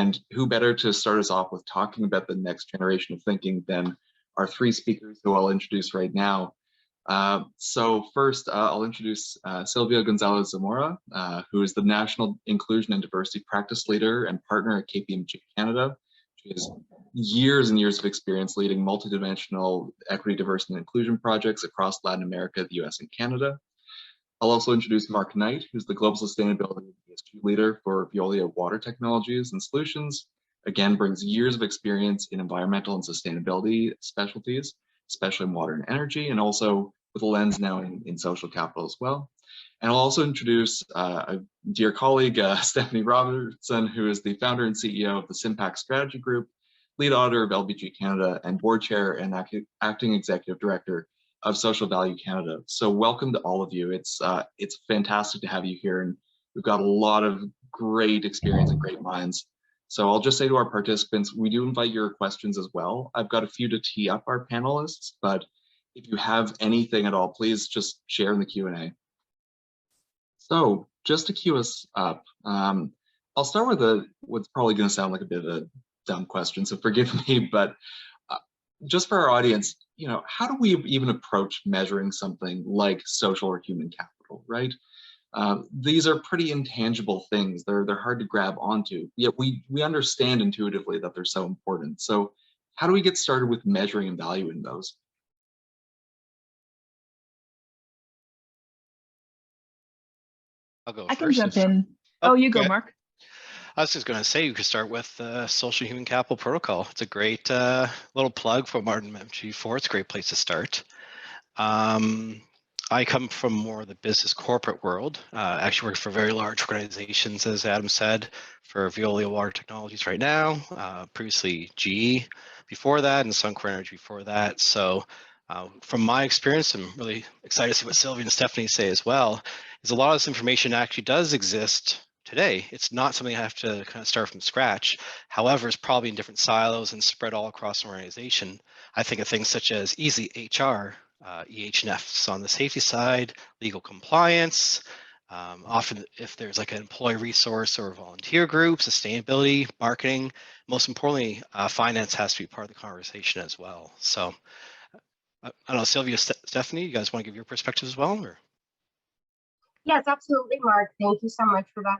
And who better to start us off with talking about the next generation of thinking than our three speakers who I'll introduce right now. So first, I'll introduce Silvia Gonzalez-Zamora, who is the National Inclusion and Diversity Practice Leader and Partner at KPMG Canada. She has years and years of experience leading multidimensional equity, diversity, and inclusion projects across Latin America, the US, and Canada. I'll also introduce Mark Knight, who's the Global Sustainability and ESG Leader for Veolia Water Technologies and Solutions. Again, brings years of experience in environmental and sustainability specialties, especially in water and energy, and also with a lens now in social capital as well. And I'll also introduce a dear colleague, Stephanie Robertson, who is the founder and CEO of the SiMPACT Strategy Group, lead auditor of LBG Canada, and board chair and acting executive director of Social Value Canada. So welcome to all of you. It's fantastic to have you here, and we've got a lot of great experience and great minds. So I'll just say to our participants, we do invite your questions as well. I've got a few to tee up our panelists, but if you have anything at all, please just share in the Q&A. So just to cue us up, I'll start with what's probably going to sound like a bit of a dumb question, so forgive me, but just for our audience, you know, how do we even approach measuring something like social or human capital, right? These are pretty intangible things. They're hard to grab onto, yet we understand intuitively that they're so important. So how do we get started with measuring and valuing those? I'll go I first. can jump in. Oh, you go, Mark. I was just going to say you could start with the Social Human Capital Protocol. It's a great little plug for Martin mentioned before. It's a great place to start. I come from more of the business corporate world. Actually work for very large organizations, as Adam said, for Veolia Water Technologies right now, previously GE before that, and Suncor Energy before that. So from my experience, I'm really excited to see what Silvia and Stephanie say as well, is a lot of this information actually does exist today. It's not something I have to kind of start from scratch. However, it's probably in different silos and spread all across an organization. I think of things such as easy HR, EH&Fs on the safety side, legal compliance, often if there's like an employee resource or volunteer group, sustainability, marketing, most importantly, finance has to be part of the conversation as well. So I don't know, Silvia, Stephanie, you guys want to give your perspective as well? Or? Yes, absolutely, Mark. Thank you so much for that.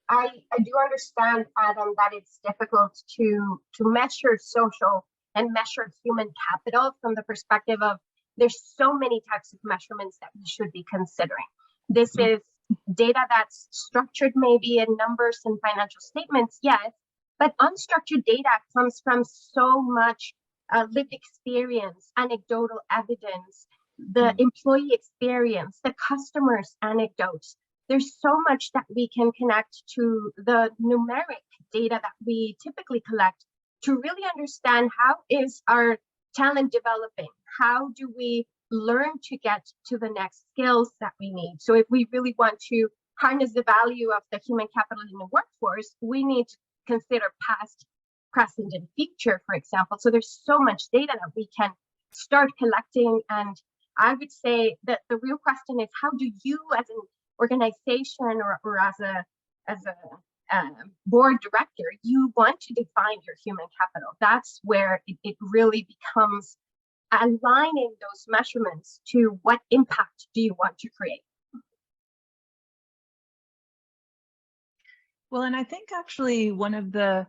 I do understand, Adam, that it's difficult to measure social and measure human capital from the perspective of there's so many types of measurements that we should be considering. This is data that's structured maybe in numbers and financial statements, yes, but unstructured data comes from so much lived experience, anecdotal evidence, the employee experience, the customer's anecdotes. There's so much that we can connect to the numeric data that we typically collect to really understand how is our talent developing? How do we learn to get to the next skills that we need? So if we really want to harness the value of the human capital in the workforce, we need to consider past, present, and future, for example. So there's so much data that we can start collecting. And I would say that the real question is, how do you as an organization or as a board director, you want to define your human capital? That's where it really becomes aligning those measurements to what impact do you want to create. Well, and I think actually one of the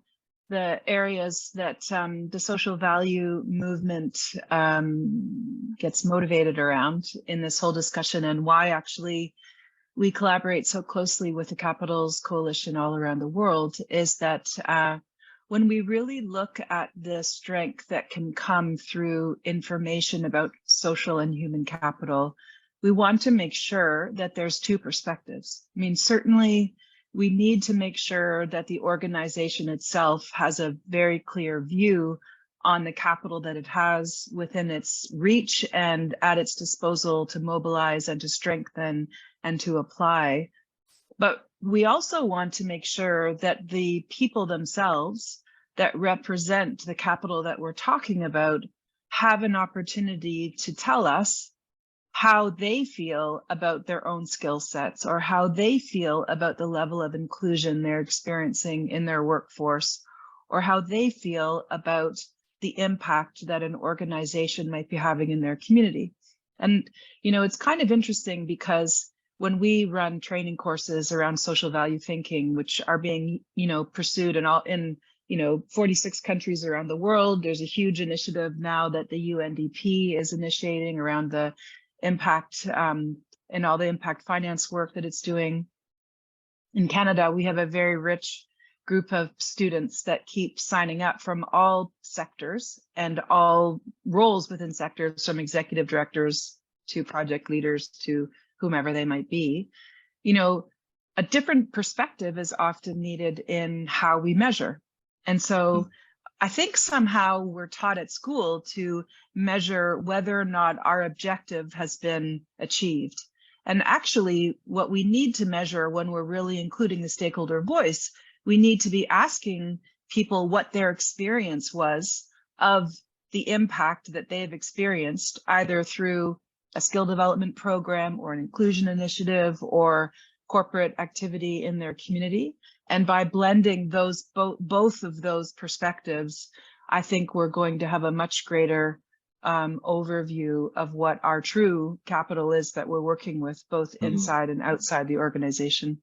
areas that the social value movement gets motivated around in this whole discussion, and why actually we collaborate so closely with the Capitals Coalition all around the world, is that when we really look at the strength that can come through information about social and human capital, we want to make sure that there's two perspectives. I mean, certainly we need to make sure that the organization itself has a very clear view on the capital that it has within its reach and at its disposal to mobilize and to strengthen and to apply. But we also want to make sure that the people themselves that represent the capital that we're talking about have an opportunity to tell us how they feel about their own skill sets, or how they feel about the level of inclusion they're experiencing in their workforce, or how they feel about the impact that an organization might be having in their community. And, you know, it's kind of interesting because when we run training courses around social value thinking, which are being, you know, pursued in 46 countries around the world, there's a huge initiative now that the UNDP is initiating around the impact and all the impact finance work that it's doing. In Canada, we have a very rich group of students that keep signing up from all sectors and all roles within sectors, from executive directors to project leaders to whomever they might be. You know, a different perspective is often needed in how we measure. And so I think somehow we're taught at school to measure whether or not our objective has been achieved. And actually, what we need to measure when we're really including the stakeholder voice, we need to be asking people what their experience was of the impact that they've experienced, either through a skill development program or an inclusion initiative or corporate activity in their community. And by blending those both of those perspectives, I think we're going to have a much greater overview of what our true capital is that we're working with, both inside and outside the organization.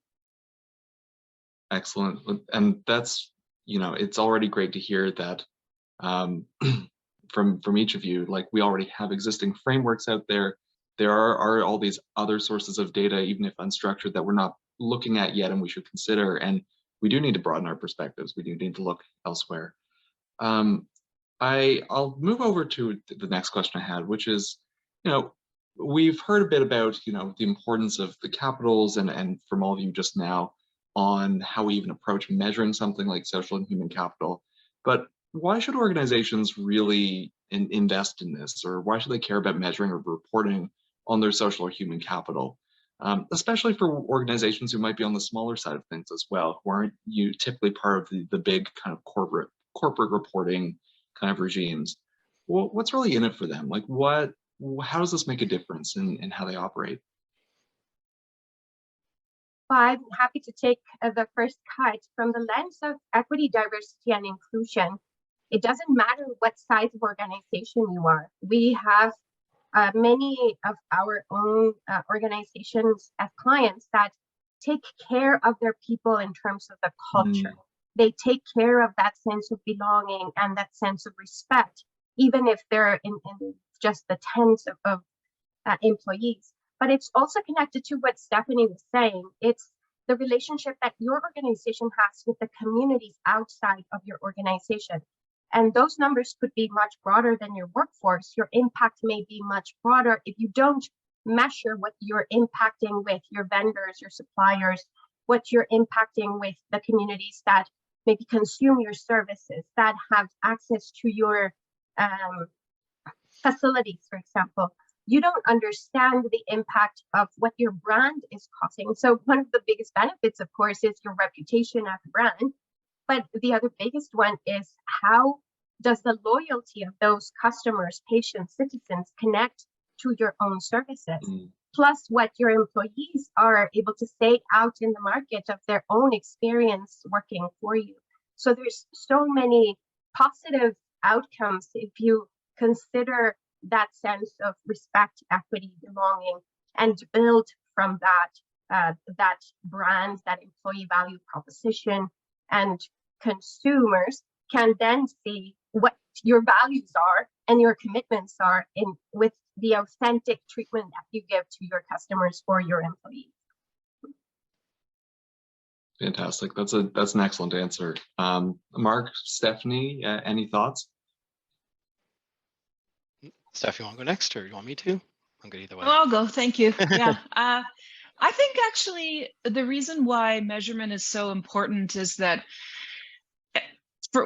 Excellent. And that's, you know, it's already great to hear that from each of you. Like, we already have existing frameworks out there. There are all these other sources of data, even if unstructured, that we're not looking at yet and we should consider. And we do need to broaden our perspectives. We do need to look elsewhere. I'll move over to the next question I had, which is, you know, we've heard a bit about, you know, the importance of the capitals and from all of you just now on how we even approach measuring something like social and human capital. But why should organizations really invest in this, or why should they care about measuring or reporting on their social or human capital? Especially for organizations who might be on the smaller side of things as well, who aren't typically part of the big kind of corporate reporting kind of regimes. Well, what's really in it for them? Like, how does this make a difference in how they operate? Well, I'm happy to take the first cut. From the lens of equity, diversity, and inclusion, it doesn't matter what size of organization you are. We have many of our own organizations as clients that take care of their people in terms of the culture. They take care of that sense of belonging and that sense of respect, even if they're in just the tens of employees. But it's also connected to what Stephanie was saying. It's the relationship that your organization has with the communities outside of your organization. And those numbers could be much broader than your workforce. Your impact may be much broader if you don't measure what you're impacting with your vendors, your suppliers, what you're impacting with the communities that maybe consume your services, that have access to your facilities, for example. You don't understand the impact of what your brand is causing. So one of the biggest benefits, of course, is your reputation as a brand. But the other biggest one is, how does the loyalty of those customers, patients, citizens connect to your own services? Plus what your employees are able to say out in the market of their own experience working for you. So there's so many positive outcomes if you consider that sense of respect, equity, belonging, and build from that that brand, that employee value proposition, and consumers can then see what your values are and your commitments are with the authentic treatment that you give to your customers or your employees. Fantastic. That's an excellent answer. Mark, Stephanie, any thoughts? Steph, you want to go next, or you want me to? I'm good either way. Well, I'll go. Thank you. Yeah. I think actually the reason why measurement is so important is that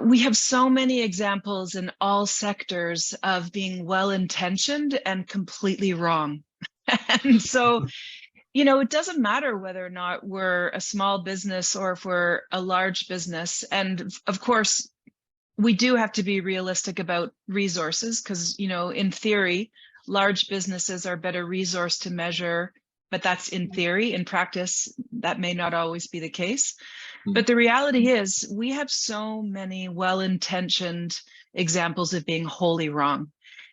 we have so many examples in all sectors of being well-intentioned and completely wrong. And so, you know, it doesn't matter whether or not we're a small business or if we're a large business. And of course, we do have to be realistic about resources because, you know, in theory, large businesses are better resourced to measure, but that's in theory. In practice, that may not always be the case. But the reality is we have so many well-intentioned examples of being wholly wrong.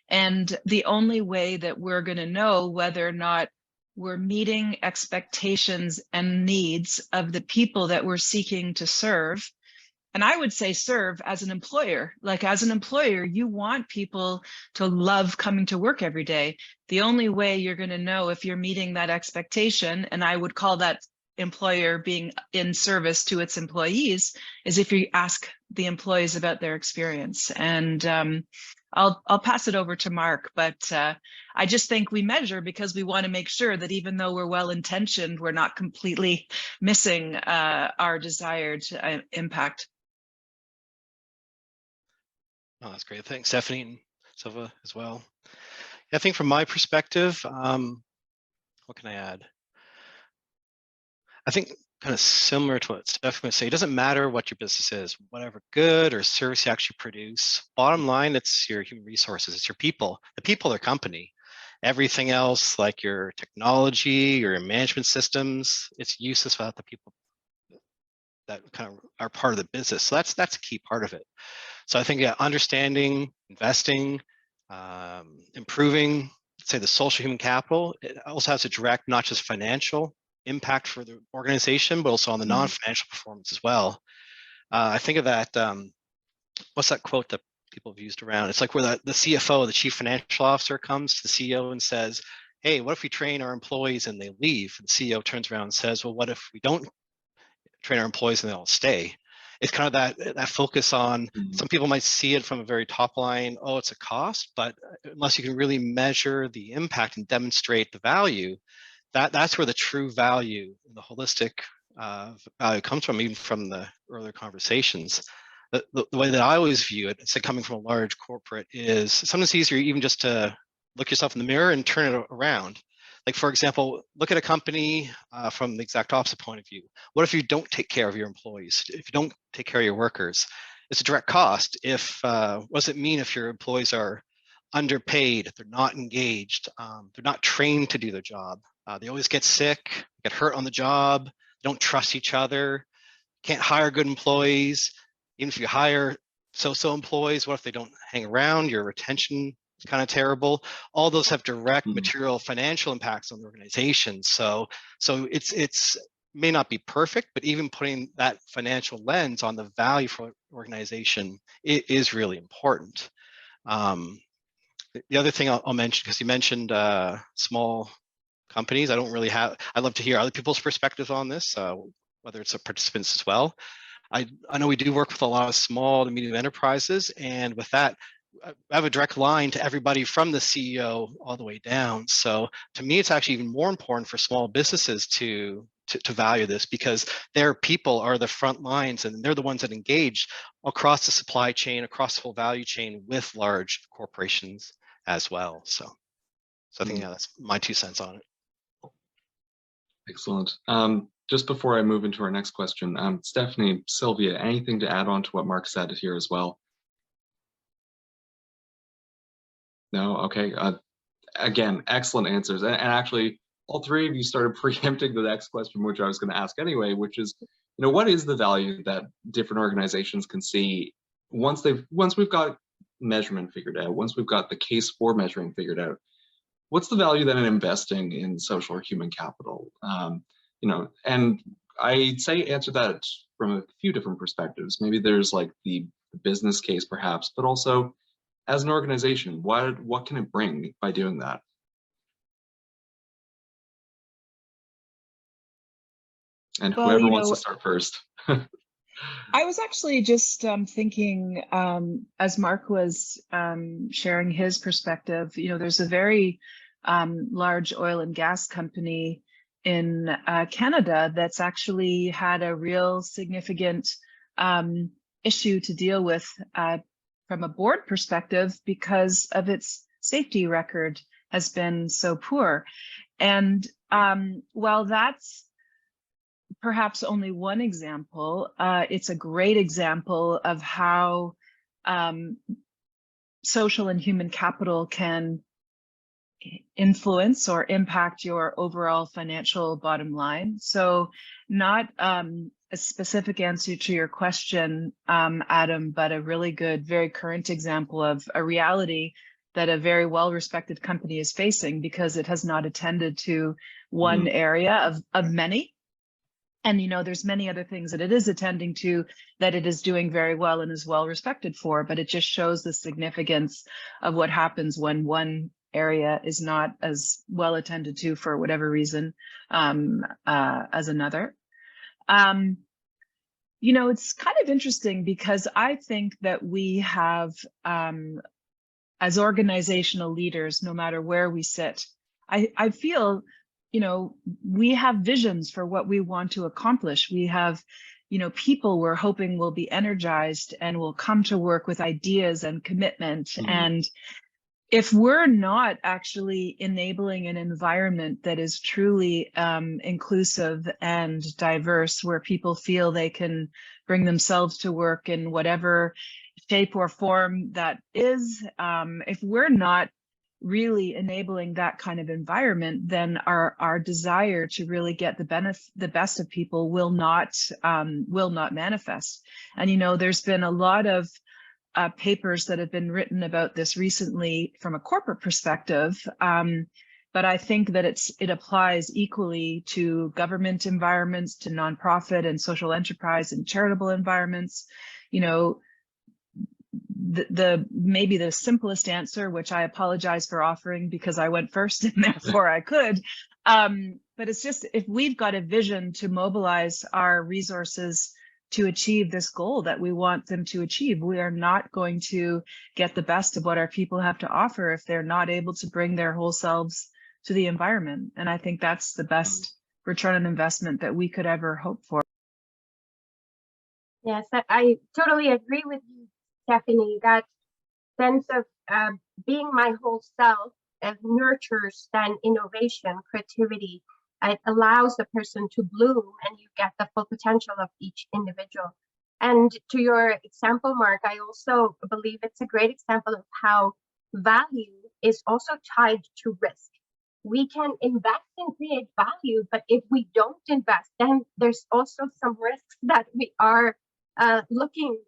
And the only way that we're going to know whether or not we're meeting expectations and needs of the people that we're seeking to serve. And I would say serve as an employer. Like as an employer, you want people to love coming to work every day. The only way you're going to know if you're meeting that expectation, and I would call that employer being in service to its employees, is if you ask the employees about their experience. And I'll pass it over to Mark, but I just think we measure because we want to make sure that even though we're well-intentioned, we're not completely missing our desired impact. Oh, that's great. Thanks, Stephanie and Silva as well. I think from my perspective, what can I add? I think kind of similar to what Stephanie would say, it doesn't matter what your business is, whatever good or service you actually produce. Bottom line, it's your human resources, it's your people. The people are company. Everything else, like your technology, your management systems, it's useless without the people that kind of are part of the business. So that's a key part of it. So I think understanding, investing, improving, say the social human capital, it also has a direct, not just financial impact for the organization, but also on the non-financial performance as well. I think of that, what's that quote that people have used around? It's like where the CFO, the chief financial officer, comes to the CEO and says, hey, what if we train our employees and they leave? And the CEO turns around and says, well, what if we don't train our employees and they all stay? It's kind of that focus on, some people might see it from a very top line, oh, it's a cost, but unless you can really measure the impact and demonstrate the value, that's where the true value, the holistic value comes from, even from the earlier conversations. The way that I always view it, it's like coming from a large corporate, is sometimes easier even just to look yourself in the mirror and turn it around. Like, for example, look at a company from the exact opposite point of view. What if you don't take care of your employees? If you don't take care of your workers? It's a direct cost. What does it mean if your employees are underpaid, if they're not engaged, they're not trained to do their job? They always get sick, get hurt on the job, don't trust each other, can't hire good employees. Even if you hire so-so employees, what if they don't hang around? Your retention is kind of terrible. All those have direct material financial impacts on the organization. So it's may not be perfect, but even putting that financial lens on the value for an organization is really important. The other thing I'll mention, because you mentioned small companies, I'd love to hear other people's perspectives on this, whether it's participants as well. I know we do work with a lot of small to medium enterprises, and with that, I have a direct line to everybody from the CEO all the way down. So to me, it's actually even more important for small businesses to value this, because their people are the front lines and they're the ones that engage across the supply chain, across the whole value chain with large corporations as well. So I think, yeah, that's my 2 cents on it. Excellent. Just before I move into our next question, Stephanie, Silvia, anything to add on to what Mark said here as well? No? Okay. Again, excellent answers. And actually, all three of you started preempting the next question, which I was going to ask anyway, which is, what is the value that different organizations can see once we've got measurement figured out, once we've got the case for measuring figured out? What's the value then in investing in social or human capital? And I'd say answer that from a few different perspectives. Maybe there's like the business case perhaps, but also as an organization, what can it bring by doing that? And whoever wants to start first. I was actually just thinking, as Mark was sharing his perspective, there's a very large oil and gas company in Canada that's actually had a real significant issue to deal with from a board perspective because of its safety record has been so poor. And while that's perhaps only one example, it's a great example of how social and human capital can influence or impact your overall financial bottom line. So not a specific answer to your question, Adam, but a really good, very current example of a reality that a very well-respected company is facing because it has not attended to one area of many. And, you know, there's many other things that it is attending to that it is doing very well and is well respected for, but it just shows the significance of what happens when one area is not as well attended to for whatever reason as another. You know, it's kind of interesting because I think that we have, as organizational leaders, no matter where we sit, I feel, you know, we have visions for what we want to accomplish. We have, you know, people we're hoping will be energized and will come to work with ideas and commitment. And if we're not actually enabling an environment that is truly inclusive and diverse, where people feel they can bring themselves to work in whatever shape or form that is, if we're not really enabling that kind of environment, then our desire to really get the best of people will not manifest. And, you know, there's been a lot of papers that have been written about this recently from a corporate perspective, but I think that it applies equally to government environments, to nonprofit and social enterprise and charitable environments. You know, maybe the simplest answer, which I apologize for offering because I went first and therefore I could, but it's just, if we've got a vision to mobilize our resources to achieve this goal that we want them to achieve, we are not going to get the best of what our people have to offer if they're not able to bring their whole selves to the environment. And I think that's the best return on investment that we could ever hope for. Yes, I totally agree with you, Stephanie. That sense of being my whole self nurtures then innovation, creativity. It allows the person to bloom, and you get the full potential of each individual. And to your example, Mark, I also believe it's a great example of how value is also tied to risk. We can invest and create value, but if we don't invest, then there's also some risks that we are looking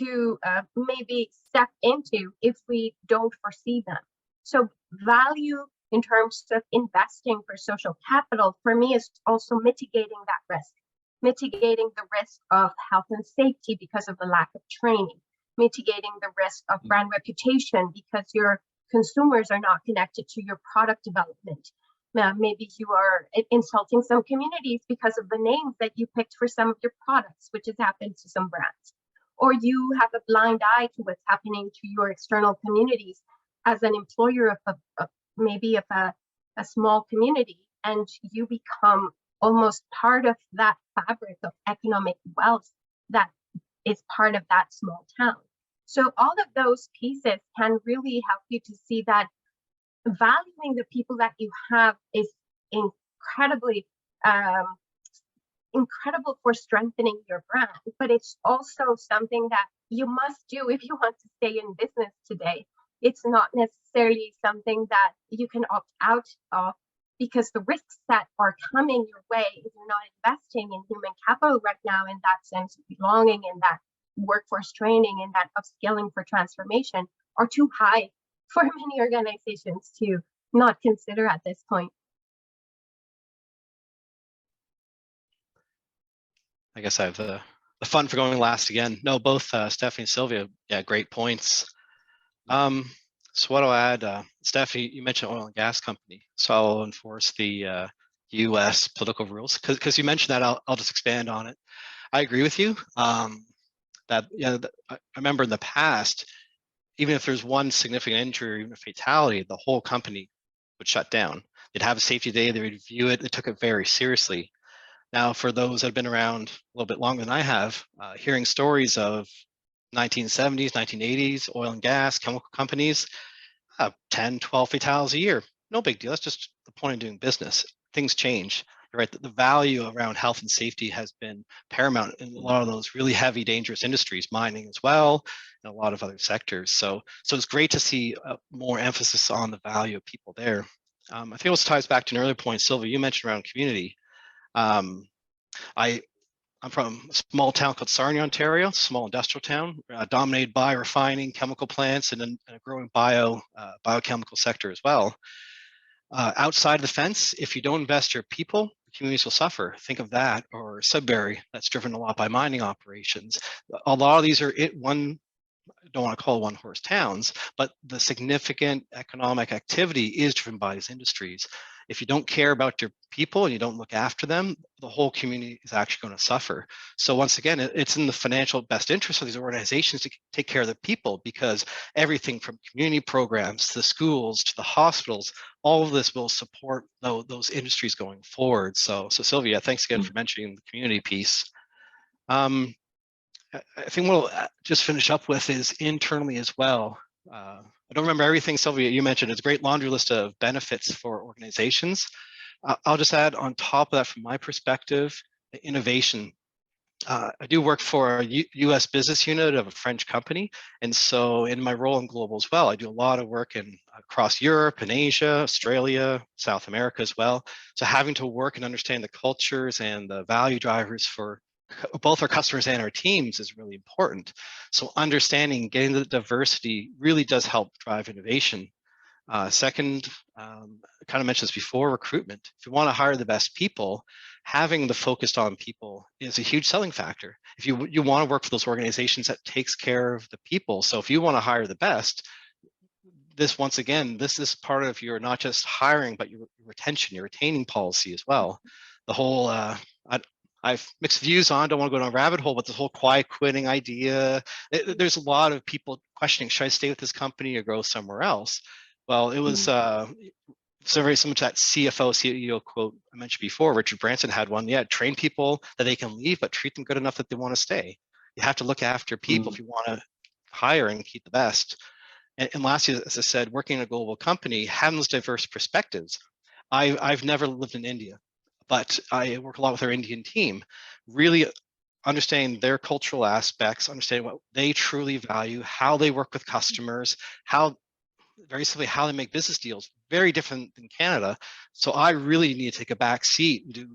to maybe step into if we don't foresee them. So value in terms of investing for social capital, for me, is also mitigating that risk, mitigating the risk of health and safety because of the lack of training, mitigating the risk of brand reputation because your consumers are not connected to your product development. Maybe you are insulting some communities because of the names that you picked for some of your products, which has happened to some brands. Or you have a blind eye to what's happening to your external communities as an employer of maybe of a small community, and you become almost part of that fabric of economic wealth that is part of that small town. So all of those pieces can really help you to see that valuing the people that you have is incredibly incredible for strengthening your brand, but it's also something that you must do if you want to stay in business today. It's not necessarily something that you can opt out of, because the risks that are coming your way if you're not investing in human capital right now, in that sense of belonging, in that workforce training, in that upskilling for transformation, are too high for many organizations to not consider at this point. I guess I have the fun for going last again. No, both Stephanie and Silvia, yeah, great points. So what I'll add, Stephanie, you mentioned oil and gas company, so I'll enforce the U.S. political rules because you mentioned that. I'll just expand on it. I agree with you. That I remember in the past, even if there's one significant injury or even a fatality, the whole company would shut down. They'd have a safety day. They would review it. They took it very seriously. Now, for those that have been around a little bit longer than I have, hearing stories of 1970s, 1980s, oil and gas, chemical companies, 10, 12 fatalities a year. No big deal. That's just the point of doing business. Things change. You're right. The value around health and safety has been paramount in a lot of those really heavy, dangerous industries, mining as well, and a lot of other sectors. So it's great to see more emphasis on the value of people there. I think it also ties back to an earlier point, Silvia, you mentioned around community. I'm I'm from a small town called Sarnia, Ontario, small industrial town, dominated by refining, chemical plants, and a growing biochemical sector as well. Outside the fence, if you don't invest your people, communities will suffer. Think of that, or Sudbury, that's driven a lot by mining operations. A lot of these are I don't want to call one-horse towns, but the significant economic activity is driven by these industries. If you don't care about your people and you don't look after them, the whole community is actually going to suffer. So once again, it's in the financial best interest of these organizations to take care of the people, because everything from community programs to the schools to the hospitals, all of this will support those industries going forward. So Silvia, thanks again for mentioning the community piece. I think what we'll just finish up with is internally as well. I don't remember everything, Silvia, you mentioned. It's a great laundry list of benefits for organizations. I'll just add on top of that, from my perspective, innovation. I do work for a US business unit of a French company. And so in my role in global as well, I do a lot of work across Europe and Asia, Australia, South America as well. So having to work and understand the cultures and the value drivers for both our customers and our teams is really important. So understanding, getting the diversity really does help drive innovation. Second, kind of mentioned this before, recruitment. If you want to hire the best people, having the focus on people is a huge selling factor. If you want to work for those organizations that takes care of the people. So if you want to hire the best, this, once again, this is part of your not just hiring, but your retention, your retaining policy as well. The whole, I've mixed views on, don't want to go down a rabbit hole, but this whole quiet quitting idea, there's a lot of people questioning, should I stay with this company or go somewhere else? Well, it was so very similar to that CFO, CEO quote I mentioned before. Richard Branson had one. Yeah, train people that they can leave, but treat them good enough that they want to stay. You have to look after people if you want to hire and keep the best. And lastly, as I said, working in a global company, having those diverse perspectives. I've never lived in India, but I work a lot with our Indian team, really understanding their cultural aspects, understanding what they truly value, how they work with customers, very simply how they make business deals, very different than Canada. So I really need to take a back seat and do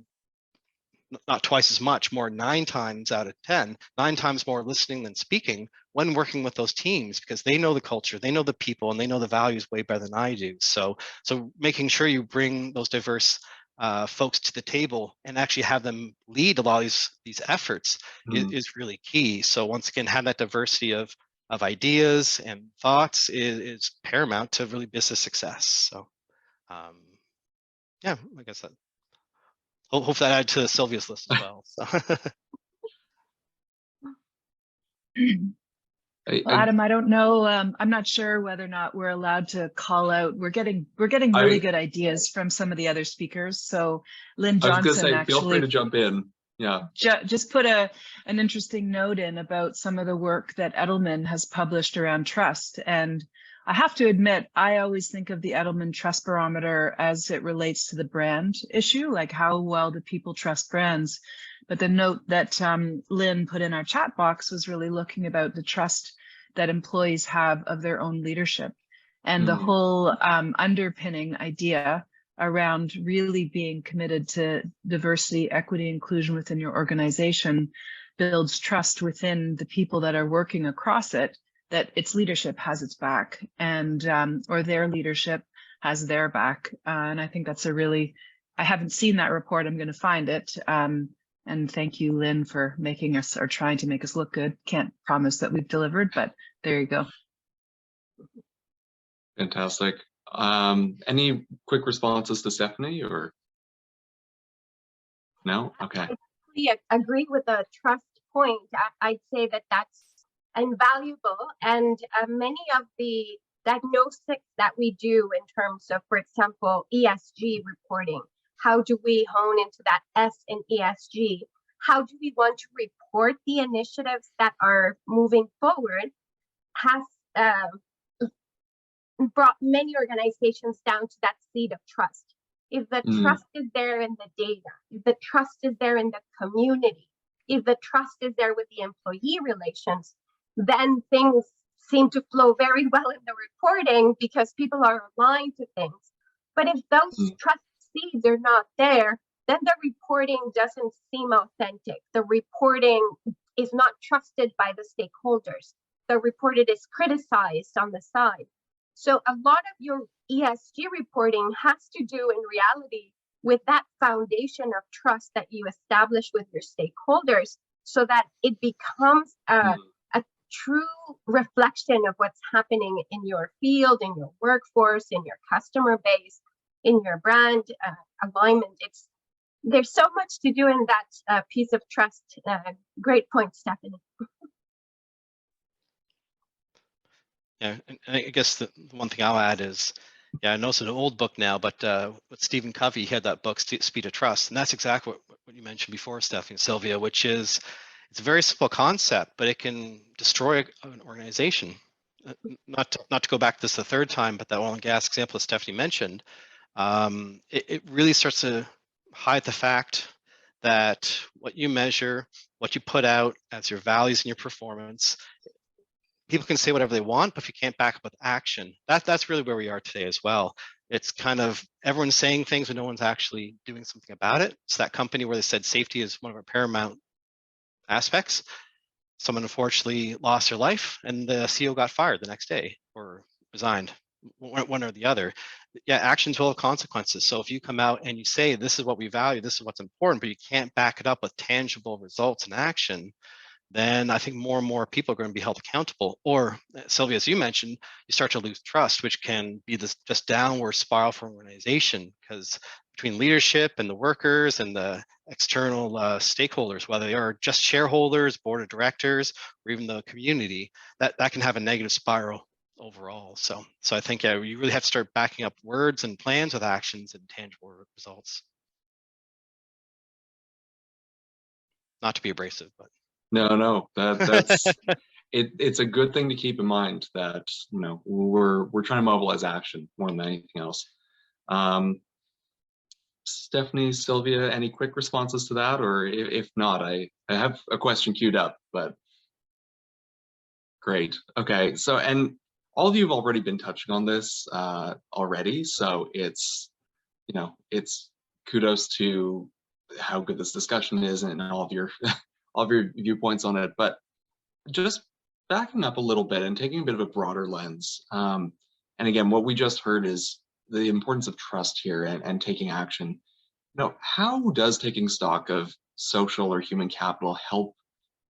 not twice as much, more 9 times out of 10, 9 times more listening than speaking when working with those teams, because they know the culture, they know the people, and they know the values way better than I do. So making sure you bring those diverse folks to the table and actually have them lead a lot of these efforts is really key. So once again, have that diversity of ideas and thoughts is paramount to really business success. So yeah, I guess that hope that added to Silvia's list as well. So. Well, Adam, I don't know. I'm not sure whether or not we're allowed to call out. We're getting really good ideas from some of the other speakers. So Lynn Johnson, I was going to say, actually, feel free to jump in. Yeah. Just put an interesting note in about some of the work that Edelman has published around trust. And I have to admit, I always think of the Edelman Trust Barometer as it relates to the brand issue, like how well do people trust brands? But the note that Lynn put in our chat box was really looking about the trust that employees have of their own leadership, and the whole underpinning idea around really being committed to diversity, equity, inclusion within your organization builds trust within the people that are working across it, that its leadership has its back, and or their leadership has their back. And I think that's I haven't seen that report. I'm going to find it. And thank you, Lynn, for making us, or trying to make us look good. Can't promise that we've delivered, but there you go. Fantastic. Any quick responses to Stephanie, or no? Okay. I totally agree with the trust point. I'd say that that's invaluable, and many of the diagnostics that we do in terms of, for example, ESG reporting. How do we hone into that S in ESG? How do we want to report the initiatives that are moving forward? Has brought many organizations down to that seat of trust. If the trust is there in the data, if the trust is there in the community, if the trust is there with the employee relations, then things seem to flow very well in the reporting because people are aligned to things. But if those trust seeds are not there, then the reporting doesn't seem authentic. The reporting is not trusted by the stakeholders. The reported is criticized on the side. So a lot of your ESG reporting has to do in reality with that foundation of trust that you establish with your stakeholders, so that it becomes a true reflection of what's happening in your field, in your workforce, in your customer base, in your brand alignment. There's so much to do in that piece of trust. Great point, Stephanie. Yeah, and I guess the one thing I'll add is, yeah, I know it's an old book now, but with Stephen Covey, he had that book, Speed of Trust, and that's exactly what you mentioned before, Stephanie and Silvia, which is, it's a very simple concept, but it can destroy an organization. Not to go back to this the third time, but that oil and gas example that Stephanie mentioned, it really starts to hide the fact that what you measure, what you put out as your values and your performance, people can say whatever they want, but if you can't back up with action, that's really where we are today as well. It's kind of everyone's saying things, but no one's actually doing something about it. It's that company where they said safety is one of our paramount aspects. Someone unfortunately lost their life, and the CEO got fired the next day or resigned, one or the other. Yeah, actions will have consequences. So if you come out and you say, this is what we value, this is what's important, but you can't back it up with tangible results and action, then I think more and more people are going to be held accountable. Or, Silvia, as you mentioned, you start to lose trust, which can be this just downward spiral for an organization, because between leadership and the workers and the external stakeholders, whether they are just shareholders, board of directors, or even the community, that can have a negative spiral overall. So I think, yeah, you really have to start backing up words and plans with actions and tangible results. Not to be abrasive, but. No, that's it's a good thing to keep in mind that, you know, we're trying to mobilize action more than anything else. Stephanie, Silvia, any quick responses to that? Or if not, I have a question queued up, but great. Okay, so, and all of you have already been touching on this already, so it's, you know, it's kudos to how good this discussion is and all of your all of your viewpoints on it. But just backing up a little bit and taking a bit of a broader lens. And again, what we just heard is the importance of trust here and taking action. You know, how does taking stock of social or human capital help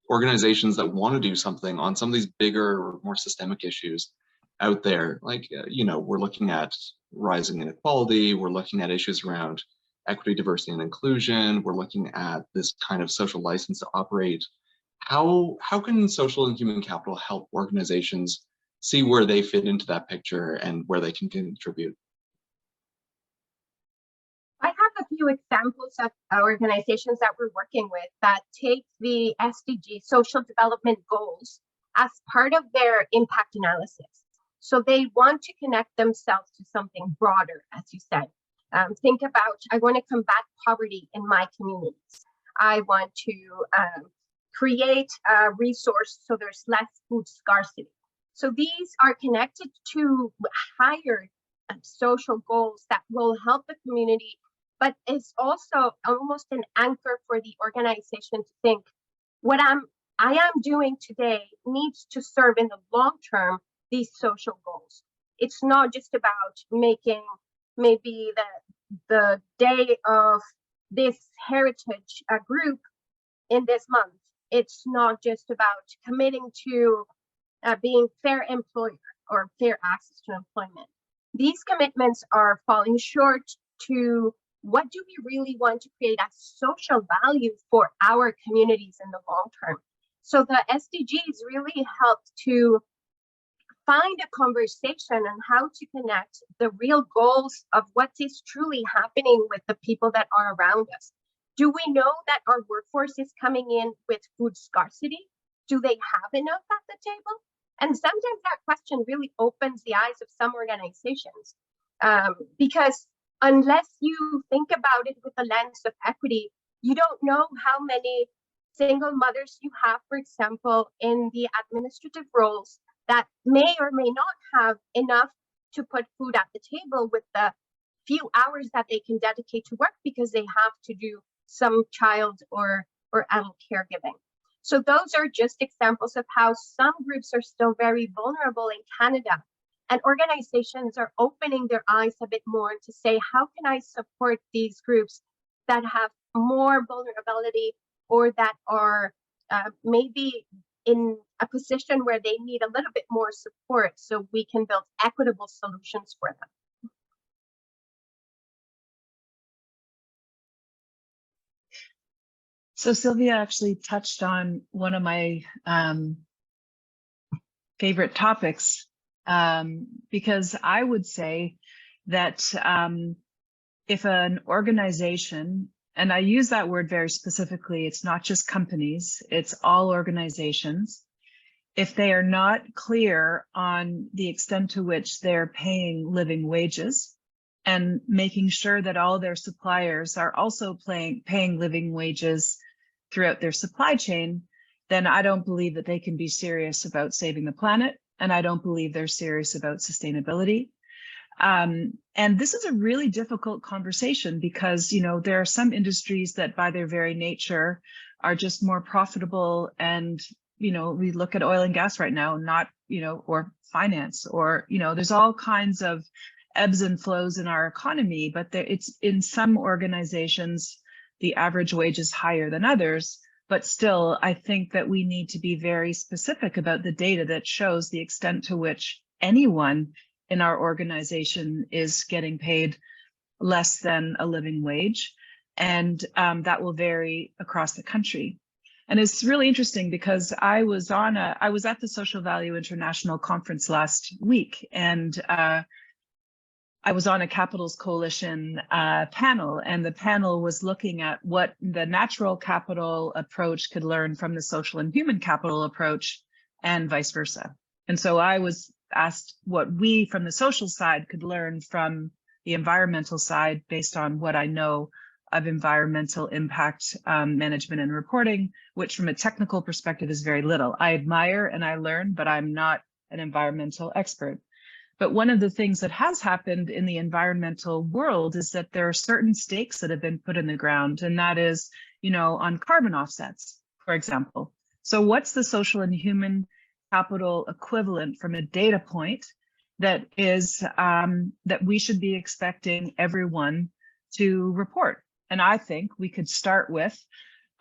organizations that want to do something on some of these bigger or more systemic issues out there? Like, you know, we're looking at rising inequality, we're looking at issues around equity, diversity, and inclusion, we're looking at this kind of social license to operate. How can social and human capital help organizations see where they fit into that picture and where they can contribute? I have a few examples of organizations that we're working with that take the SDG, Social Development Goals, as part of their impact analysis. So they want to connect themselves to something broader, as you said. Think about, I want to combat poverty in my communities. I want to create a resource so there's less food scarcity. So these are connected to higher social goals that will help the community, but it's also almost an anchor for the organization to think, what I am doing today needs to serve in the long term these social goals. It's not just about making maybe the day of this heritage group in this month. It's not just about committing to being fair employer or fair access to employment. These commitments are falling short to what do we really want to create as social value for our communities in the long term. So the SDGs really help to find a conversation on how to connect the real goals of what is truly happening with the people that are around us. Do we know that our workforce is coming in with food scarcity? Do they have enough at the table? And sometimes that question really opens the eyes of some organizations, because unless you think about it with the lens of equity, you don't know how many single mothers you have, for example, in the administrative roles that may or may not have enough to put food at the table with the few hours that they can dedicate to work because they have to do some child or adult caregiving. So those are just examples of how some groups are still very vulnerable in Canada. And organizations are opening their eyes a bit more to say, how can I support these groups that have more vulnerability or that are maybe in a position where they need a little bit more support so we can build equitable solutions for them. So Silvia actually touched on one of my favorite topics, because I would say that if an organization, and I use that word very specifically, it's not just companies, it's all organizations, if they are not clear on the extent to which they're paying living wages and making sure that all their suppliers are also paying living wages throughout their supply chain, then I don't believe that they can be serious about saving the planet, and I don't believe they're serious about sustainability. And this is a really difficult conversation because, you know, there are some industries that by their very nature are just more profitable. And, you know, we look at oil and gas right now, not, you know, or finance, or, you know, there's all kinds of ebbs and flows in our economy, but it's in some organizations, the average wage is higher than others. But still, I think that we need to be very specific about the data that shows the extent to which anyone in our organization is getting paid less than a living wage. And that will vary across the country. And it's really interesting because I was at the Social Value International conference last week, and I was on a Capitals Coalition panel, and the panel was looking at what the natural capital approach could learn from the social and human capital approach, and vice versa. And so I was asked what we from the social side could learn from the environmental side based on what I know of environmental impact management and reporting, which from a technical perspective is very little. I admire and I learn, but I'm not an environmental expert. But one of the things that has happened in the environmental world is that there are certain stakes that have been put in the ground, and that is, you know, on carbon offsets, for example. So what's the social and human capital equivalent from a data point that is that we should be expecting everyone to report? And I think we could start with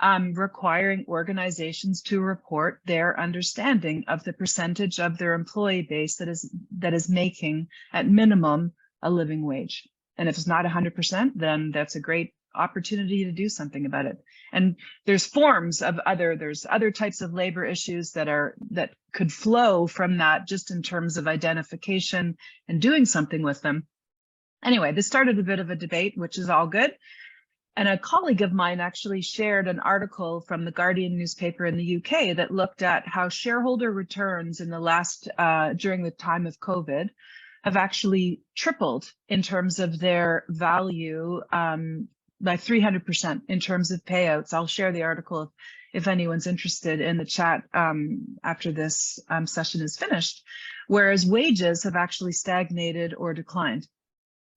requiring organizations to report their understanding of the percentage of their employee base that is making at minimum a living wage. And if it's not 100%, then that's a great opportunity to do something about it. And there's forms of there's other types of labor issues that could flow from that, just in terms of identification and doing something with them. Anyway, this started a bit of a debate, which is all good. And a colleague of mine actually shared an article from the Guardian newspaper in the UK that looked at how shareholder returns in the last, during the time of COVID, have actually tripled in terms of their value by 300% in terms of payouts. I'll share the article if anyone's interested in the chat after this session is finished, whereas wages have actually stagnated or declined.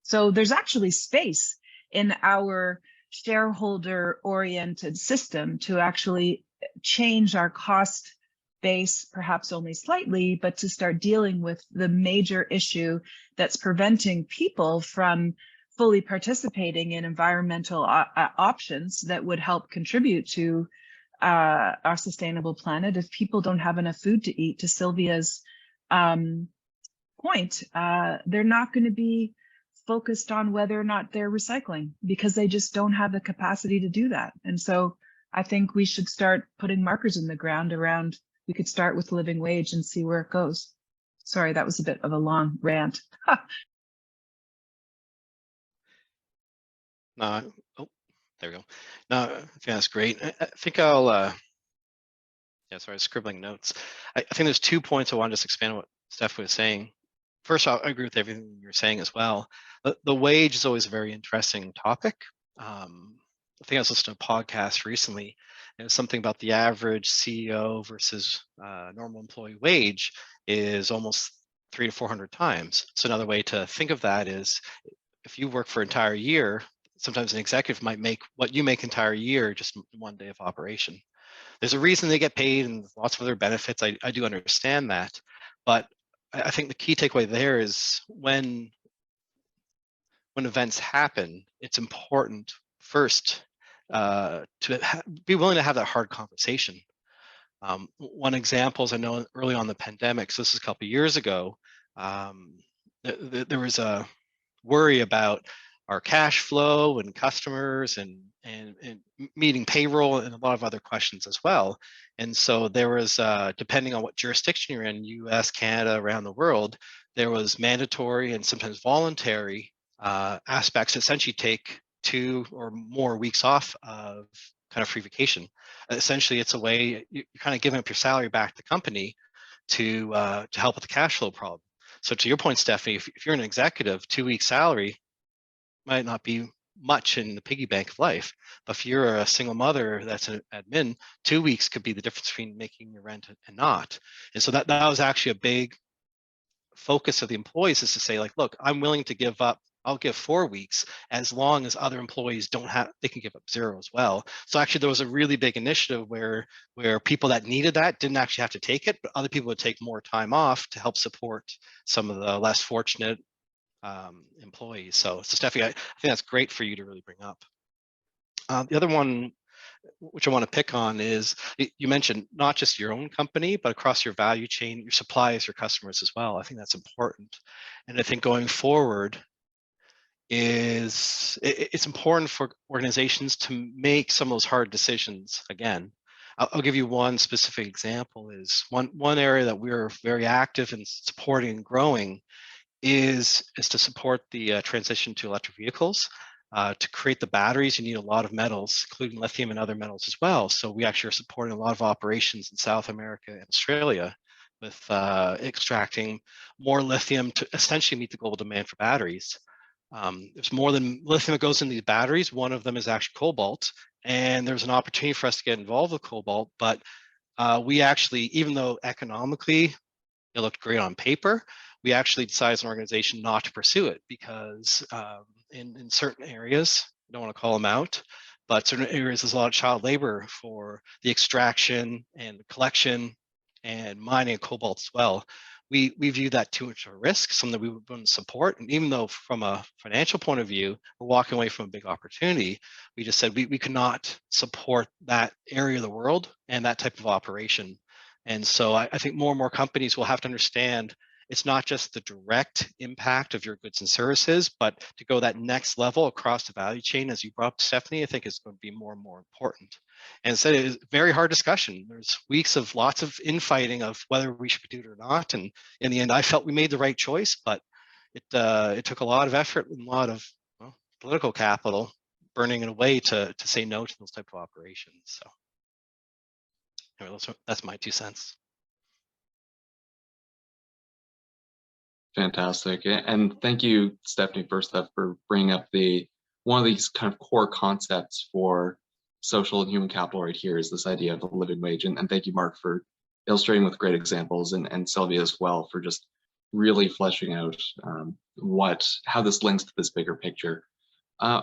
So there's actually space in our shareholder-oriented system to actually change our cost base, perhaps only slightly, but to start dealing with the major issue that's preventing people from fully participating in environmental options that would help contribute to our sustainable planet. If people don't have enough food to eat, to Silvia's point, they're not going to be focused on whether or not they're recycling because they just don't have the capacity to do that. And so I think we should start putting markers in the ground around, we could start with living wage and see where it goes. Sorry, that was a bit of a long rant. Oh, there we go. No, I think that's great. I think I'll, yeah, sorry, scribbling notes. I think there's 2 points I want to just expand on what Steph was saying. First, I agree with everything you're saying as well. The wage is always a very interesting topic. I think I was listening to a podcast recently, and something about the average CEO versus normal employee wage is almost 300 to 400 times. So another way to think of that is if you work for an entire year, sometimes an executive might make what you make entire year just 1 day of operation. There's a reason they get paid and lots of other benefits. I do understand that, but I think the key takeaway there is when events happen, it's important first to be willing to have that hard conversation. One example is, I know early on the pandemic, so this is a couple of years ago, there was a worry about our cash flow and customers and meeting payroll and a lot of other questions as well. And so there was, depending on what jurisdiction you're in, US, Canada, around the world, there was mandatory and sometimes voluntary aspects, essentially take 2 or more weeks off of kind of free vacation. Essentially, it's a way you're kind of giving up your salary back to the company to help with the cash flow problem. So to your point, Stephanie, if you're an executive, 2 weeks salary might not be much in the piggy bank of life. But if you're a single mother that's an admin, 2 weeks could be the difference between making your rent and not. And so that was actually a big focus of the employees, is to say, like, look, I'm willing to give up, I'll give 4 weeks as long as other employees don't have, they can give up 0 as well. So actually there was a really big initiative where people that needed that didn't actually have to take it, but other people would take more time off to help support some of the less fortunate employees. So Stephanie, I think that's great for you to really bring up. The other one, which I want to pick on, is you mentioned not just your own company, but across your value chain, your suppliers, your customers as well. I think that's important. And I think going forward, it's important for organizations to make some of those hard decisions again. I'll give you one specific example. Is one area that we're very active in supporting and growing is to support the transition to electric vehicles. To create the batteries, you need a lot of metals, including lithium and other metals as well. So we actually are supporting a lot of operations in South America and Australia with extracting more lithium to essentially meet the global demand for batteries. There's more than lithium that goes in these batteries. One of them is actually cobalt, and there's an opportunity for us to get involved with cobalt. But we actually, even though economically it looked great on paper, we actually decided as an organization not to pursue it because in certain areas, I don't want to call them out, but certain areas there's a lot of child labor for the extraction and the collection and mining of cobalt as well. We view that too much of a risk, something that we wouldn't support. And even though from a financial point of view, we're walking away from a big opportunity, we just said we could not support that area of the world and that type of operation. And so I think more and more companies will have to understand it's not just the direct impact of your goods and services, but to go that next level across the value chain, as you brought up, Stephanie, I think is going to be more and more important. And so it is a very hard discussion. There's weeks of lots of infighting of whether we should do it or not. And in the end, I felt we made the right choice, but it took a lot of effort and a lot of political capital burning it away to say no to those type of operations. So anyway, that's my 2 cents. Fantastic. And thank you, Stephanie, first up, for bringing up one of these kind of core concepts for social and human capital right here is this idea of a living wage. And thank you, Mark, for illustrating with great examples, and Silvia as well for just really fleshing out how this links to this bigger picture.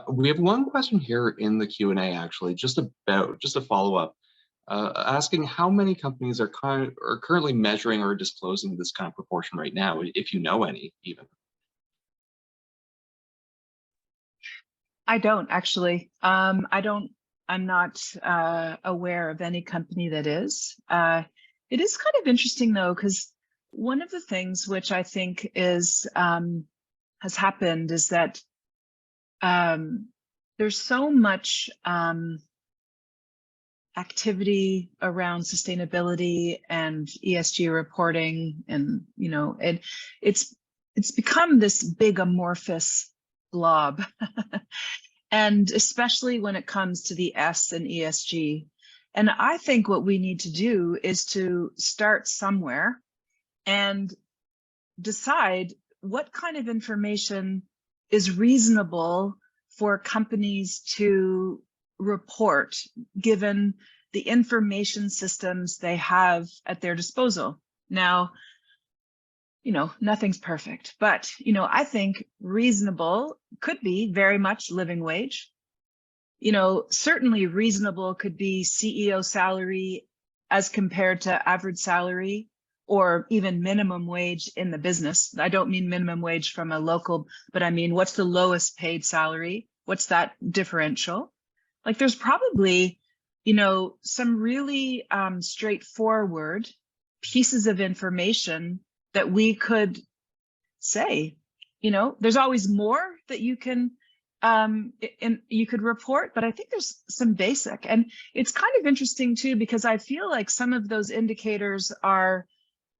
We have one question here in the Q&A, actually, just a follow-up. Asking how many companies are currently measuring or disclosing this kind of proportion right now, if you know any, even. I don't actually. I'm not aware of any company that is. It is kind of interesting though, because one of the things which I think has happened is that there's so much activity around sustainability and ESG reporting, and it's become this big amorphous blob, and especially when it comes to the S and ESG. And I think what we need to do is to start somewhere and decide what kind of information is reasonable for companies to report, given the information systems they have at their disposal. Now, nothing's perfect, but, I think reasonable could be very much living wage. Certainly reasonable could be CEO salary as compared to average salary, or even minimum wage in the business. I don't mean minimum wage from a local, but I mean, what's the lowest paid salary? What's that differential? Like, there's probably, some really straightforward pieces of information that we could say. There's always more that you can you could report, but I think there's some basic, and it's kind of interesting too, because I feel like some of those indicators are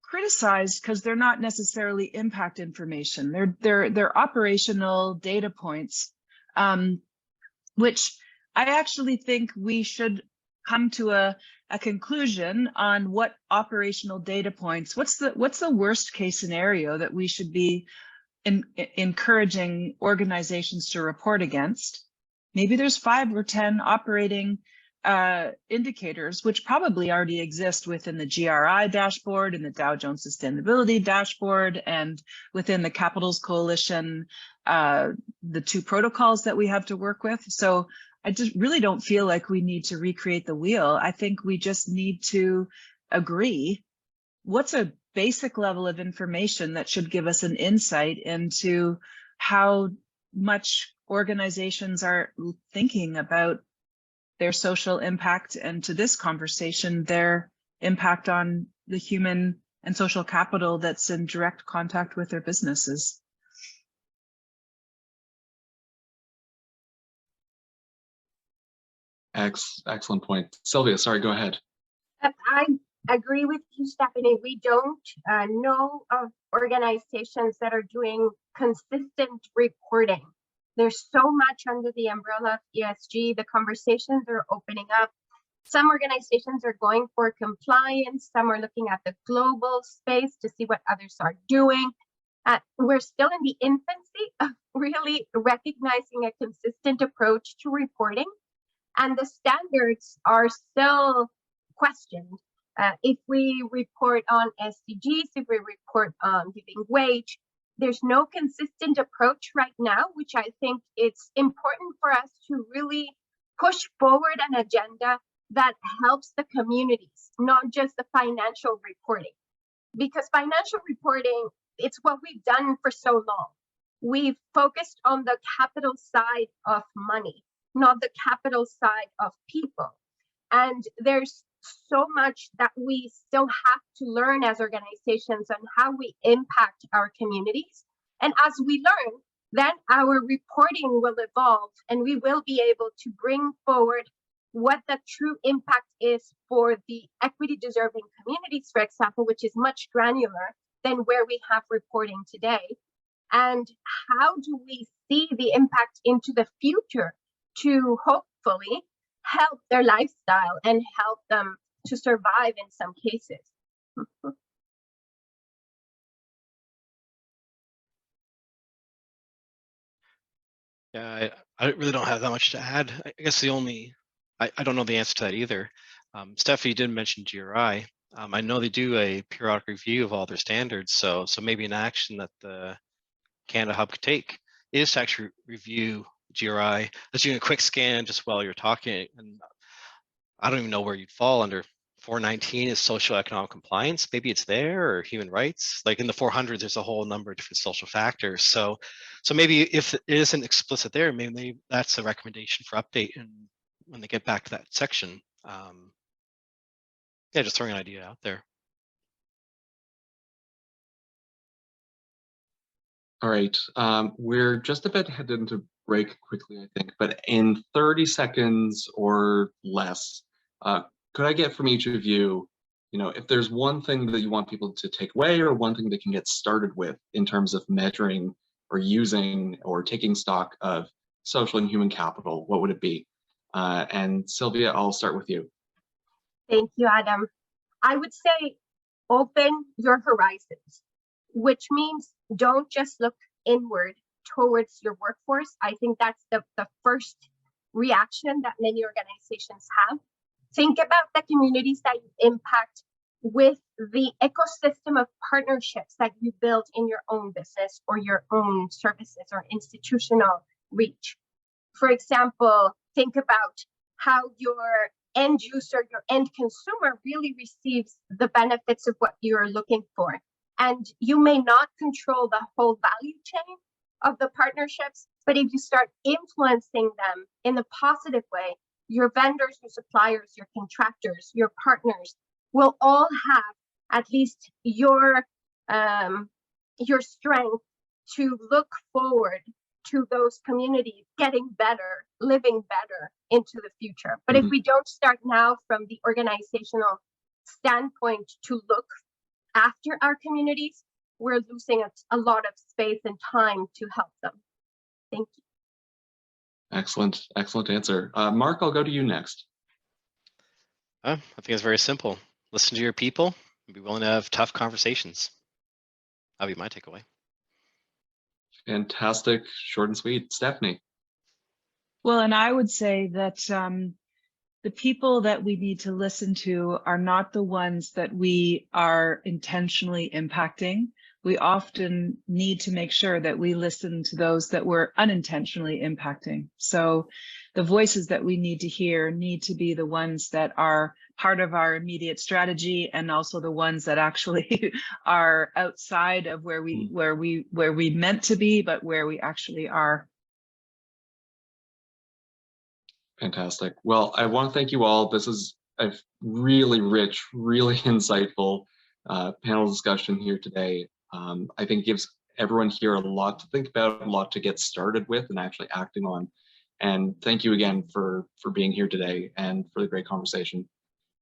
criticized because they're not necessarily impact information. They're operational data points, which I actually think we should come to a conclusion on what operational data points, what's the worst case scenario that we should be encouraging organizations to report against. Maybe there's 5 or 10 operating indicators, which probably already exist within the GRI dashboard and the Dow Jones Sustainability dashboard, and within the Capitals Coalition, the 2 protocols that we have to work with. So I just really don't feel like we need to recreate the wheel. I think we just need to agree what's a basic level of information that should give us an insight into how much organizations are thinking about their social impact, and to this conversation, their impact on the human and social capital that's in direct contact with their businesses. Excellent point. Silvia, sorry, go ahead. I agree with you, Stephanie. We don't know of organizations that are doing consistent reporting. There's so much under the umbrella of ESG. The conversations are opening up. Some organizations are going for compliance. Some are looking at the global space to see what others are doing. We're still in the infancy of really recognizing a consistent approach to reporting, and the standards are still questioned. If we report on SDGs, if we report on living wage, there's no consistent approach right now, which I think it's important for us to really push forward an agenda that helps the communities, not just the financial reporting. Because financial reporting, it's what we've done for so long. We've focused on the capital side of money, not the capital side of people. And there's so much that we still have to learn as organizations on how we impact our communities. And as we learn, then our reporting will evolve, and we will be able to bring forward what the true impact is for the equity deserving communities, for example, which is much granular than where we have reporting today. And how do we see the impact into the future to hopefully help their lifestyle and help them to survive in some cases? Yeah, I really don't have that much to add. I guess the only, I don't know the answer to that either. Stephanie did mention GRI. I know they do a periodic review of all their standards, so maybe an action that the Canada Hub could take is to actually review GRI. Let's do a quick scan just while you're talking, and I don't even know where you'd fall under. 419 is social economic compliance. Maybe it's there, or human rights. Like in the 400s, there's a whole number of different social factors. So maybe if it isn't explicit there, maybe that's a recommendation for update, and when they get back to that section. Yeah, just throwing an idea out there. All right, we're just about to head into break quickly, I think, but in 30 seconds or less, could I get from each of you, if there's one thing that you want people to take away, or one thing they can get started with in terms of measuring or using or taking stock of social and human capital, what would it be? And Silvia, I'll start with you. Thank you, Adam. I would say open your horizons, which means don't just look inward towards your workforce. I think that's the first reaction that many organizations have. Think about the communities that you impact with the ecosystem of partnerships that you build in your own business or your own services or institutional reach. For example, think about how your end user, your end consumer really receives the benefits of what you're looking for. And you may not control the whole value chain of the partnerships, but if you start influencing them in a positive way, your vendors, your suppliers, your contractors, your partners will all have at least your strength to look forward to those communities getting better, living better into the future. But if we don't start now from the organizational standpoint to look after our communities, we're losing a lot of space and time to help them. Thank you. Excellent, excellent answer. Mark, I'll go to you next. I think it's very simple. Listen to your people and be willing to have tough conversations. That'll be my takeaway. Fantastic, short and sweet. Stephanie. Well, and I would say that the people that we need to listen to are not the ones that we are intentionally impacting. We often need to make sure that we listen to those that we're unintentionally impacting. So the voices that we need to hear need to be the ones that are part of our immediate strategy, and also the ones that actually are outside of where we meant to be, but where we actually are. Fantastic. Well, I want to thank you all. This is a really rich, really insightful panel discussion here today. I think gives everyone here a lot to think about, a lot to get started with and actually acting on. And thank you again for being here today and for the great conversation.